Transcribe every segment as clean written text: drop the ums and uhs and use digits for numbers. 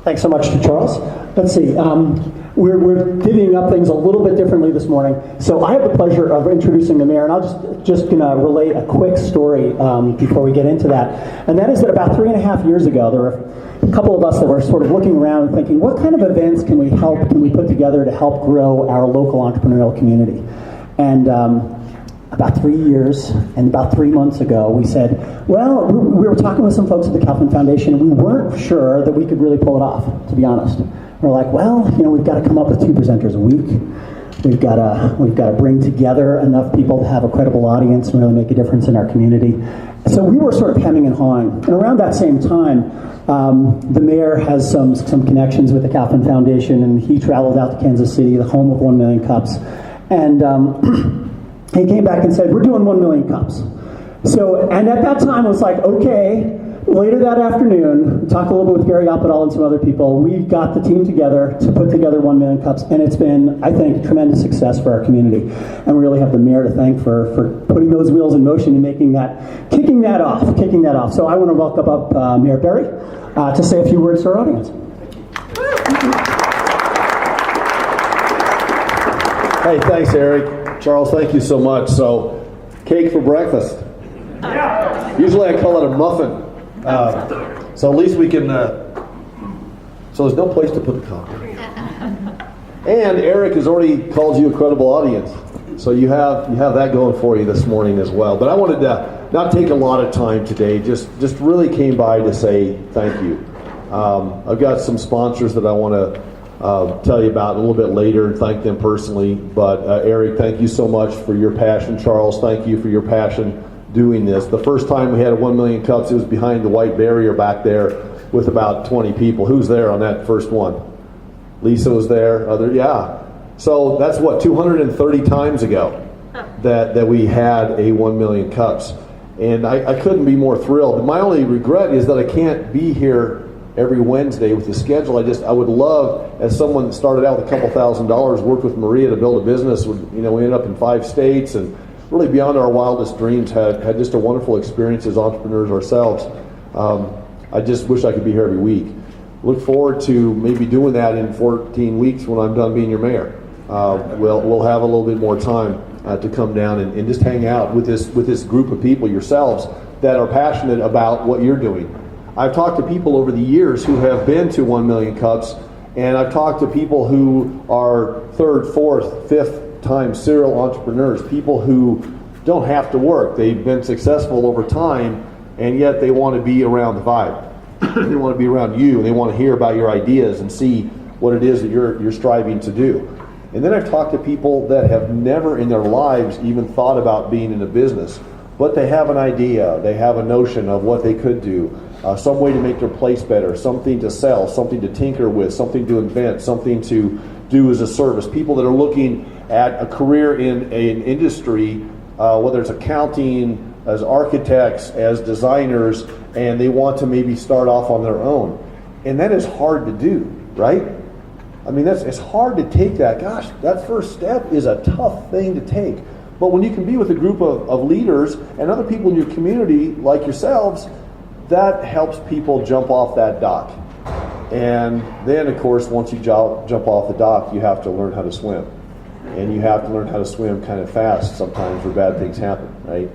Thanks so much to Charles. Let's see. We're divvying up things a little bit differently this morning. So I have the pleasure of introducing the mayor, and I'll just going to relate a quick story before we get into that. And that is that about 3.5 years ago, there were a couple of us that were sort of looking around and thinking, what kind of events can we put together to help grow our local entrepreneurial community? And about 3 years and about 3 months ago, we said, well, we were talking with some folks at the Kaufman Foundation, and we weren't sure that we could really pull it off, to be honest. We're like, well, we've got to come up with 2 presenters a week. We've got to bring together enough people to have a credible audience and really make a difference in our community. So we were sort of hemming and hawing. And around that same time, the mayor has some connections with the Kaufman Foundation, and he traveled out to Kansas City, the home of 1 Million Cups. And he came back and said, we're doing 1 Million Cups. So, and at that time, it was like, okay. Later that afternoon, talked a little bit with Gary Oppadal and some other people. We got the team together to put together 1 Million Cups, and it's been, I think, a tremendous success for our community. And we really have the mayor to thank for putting those wheels in motion and kicking that off. So I want to welcome up Mayor Berry to say a few words to our audience. Hey, thanks, Eric. Charles, thank you so much. So, cake for breakfast. Yeah. Usually I call it a muffin. So at least we can, so there's no place to put the coffee. And Eric has already called you a credible audience. So you have that going for you this morning as well. But I wanted to not take a lot of time today, just really came by to say thank you. I've got some sponsors that I want to tell you about a little bit later and thank them personally. But Eric, thank you so much for your passion. Charles, thank you for your passion doing this. The first time we had a 1 Million Cups, it was behind the white barrier back there with about 20 people. Who's there on that first one? Lisa was there. Yeah. So that's what, 230 times ago that we had a 1 Million Cups. And I couldn't be more thrilled. My only regret is that I can't be here every Wednesday with the schedule. I would love, as someone that started out with a couple $1,000s, worked with Maria to build a business. We ended up in 5 states and really beyond our wildest dreams, had just a wonderful experience as entrepreneurs ourselves. I just wish I could be here every week. Look forward to maybe doing that in 14 weeks when I'm done being your mayor. We'll have a little bit more time to come down and just hang out with this group of people yourselves that are passionate about what you're doing. I've talked to people over the years who have been to 1 Million Cups, and I've talked to people who are 3rd, 4th, 5th time serial entrepreneurs, people who don't have to work. They've been successful over time, and yet they want to be around the vibe. They want to be around you, and they want to hear about your ideas and see what it is that you're striving to do. And then I've talked to people that have never in their lives even thought about being in a business, but they have an idea, they have a notion of what they could do, some way to make their place better, something to sell, something to tinker with, something to invent, something to do as a service. People that are looking at a career in an industry, whether it's accounting, as architects, as designers, and they want to maybe start off on their own. And that is hard to do, right? I mean, it's hard to take that. Gosh, that first step is a tough thing to take. But when you can be with a group of leaders and other people in your community like yourselves, that helps people jump off that dock. And then, of course, once you jump off the dock, you have to learn how to swim. And you have to learn how to swim kind of fast sometimes where bad things happen, right?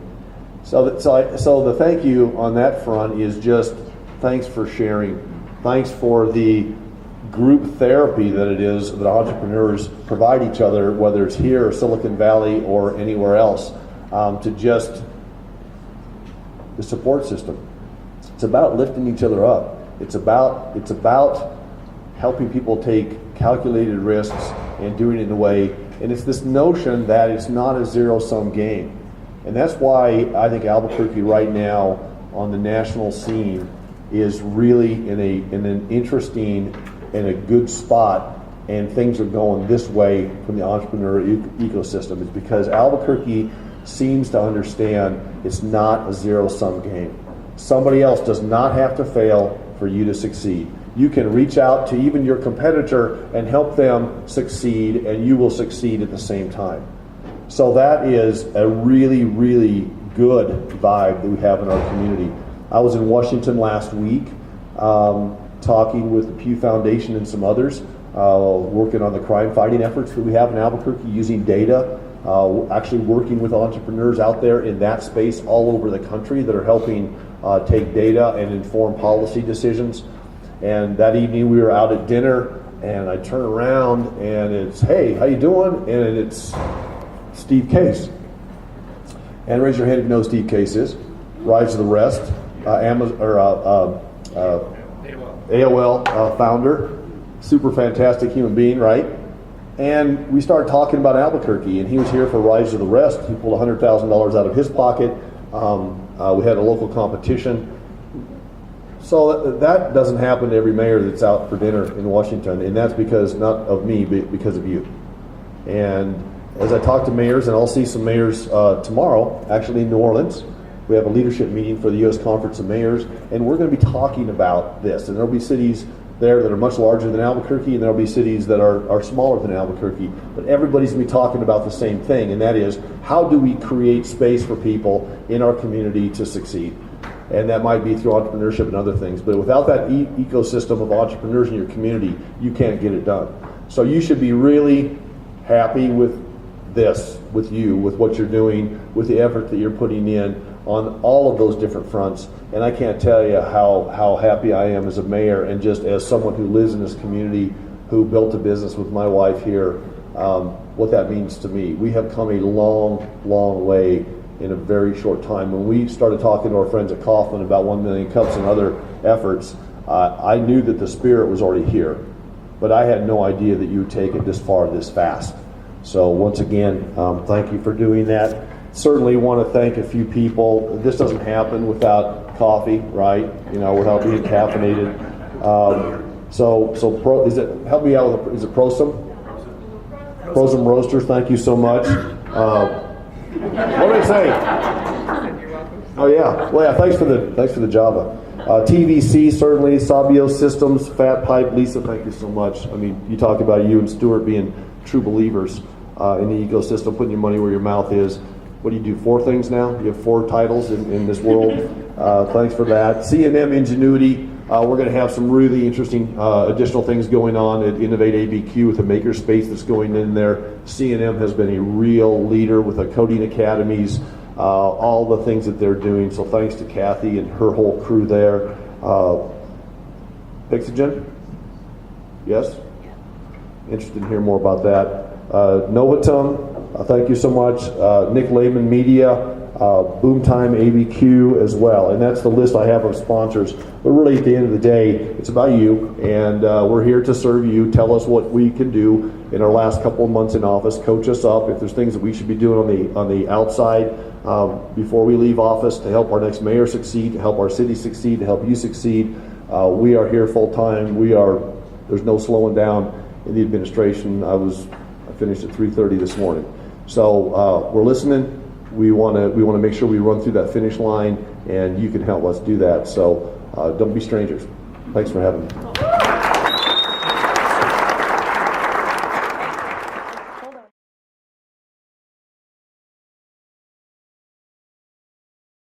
So the thank you on that front is just thanks for sharing. Thanks for the group therapy that it is that entrepreneurs provide each other, whether it's here or Silicon Valley or anywhere else, to just the support system. It's about lifting each other up. It's about helping people take calculated risks and doing it in a way, and it's this notion that it's not a zero-sum game. And that's why I think Albuquerque right now on the national scene is really in an interesting and a good spot, and things are going this way from the entrepreneur ecosystem. It's because Albuquerque seems to understand it's not a zero-sum game. Somebody else does not have to fail for you to succeed. You can reach out to even your competitor and help them succeed, and you will succeed at the same time. So that is a really, really good vibe that we have in our community. I was in Washington last week to talking with the Pew Foundation and some others, working on the crime fighting efforts that we have in Albuquerque using data, actually working with entrepreneurs out there in that space all over the country that are helping take data and inform policy decisions. And that evening we were out at dinner, and I turn around and it's, hey, how you doing? And it's Steve Case. And raise your hand if you know who Steve Case is. Rise to the Rest, AOL founder, super fantastic human being, right? And we started talking about Albuquerque, and he was here for Rise to the Rest. He pulled $100,000 out of his pocket. We had a local competition. So that doesn't happen to every mayor that's out for dinner in Washington, and that's because, not of me, but because of you. And as I talk to mayors, and I'll see some mayors tomorrow, actually in New Orleans, we have a leadership meeting for the U.S. Conference of Mayors, and we're going to be talking about this. And there'll be cities there that are much larger than Albuquerque, and there'll be cities that are smaller than Albuquerque. But everybody's going to be talking about the same thing, and that is, how do we create space for people in our community to succeed? And that might be through entrepreneurship and other things. But without that ecosystem of entrepreneurs in your community, you can't get it done. So you should be really happy with this, with you, with what you're doing, with the effort that you're putting in on all of those different fronts. And I can't tell you how happy I am as a mayor, and just as someone who lives in this community, who built a business with my wife here, what that means to me. We have come a long, long way in a very short time. When we started talking to our friends at Kaufman about 1 Million Cups and other efforts, I knew that the spirit was already here, but I had no idea that you would take it this far, this fast. So once again, thank you for doing that. Certainly want to thank a few people. This doesn't happen without coffee, right? You know, without being caffeinated. Help me out with, is it Prosum? Prosum Roasters, thank you so much. What did I say? Oh yeah, well yeah. Thanks for the Java. TVC certainly, Sabio Systems, Fat Pipe, Lisa. Thank you so much. I mean, you talk about you and Stuart being true believers in the ecosystem, putting your money where your mouth is. What do you do? 4 things now? You have 4 titles in this world. Thanks for that. C&M Ingenuity. We're going to have some really interesting additional things going on at Innovate ABQ with the makerspace that's going in there. C&M has been a real leader with the coding academies, all the things that they're doing. So thanks to Kathy and her whole crew there. Pixogen? Yes? Interested in hearing more about that. Novatum, thank you so much. Nick Lehman Media, Boomtime ABQ as well. And that's the list I have of sponsors. But really, at the end of the day, it's about you, and we're here to serve you. Tell us what we can do in our last couple of months in office. Coach us up if there's things that we should be doing on the outside before we leave office to help our next mayor succeed, to help our city succeed, to help you succeed. We are here full time. There's no slowing down in the administration. I finished at 3:30 this morning. So we're listening. We want to make sure we run through that finish line, and you can help us do that. So don't be strangers. Thanks for having me.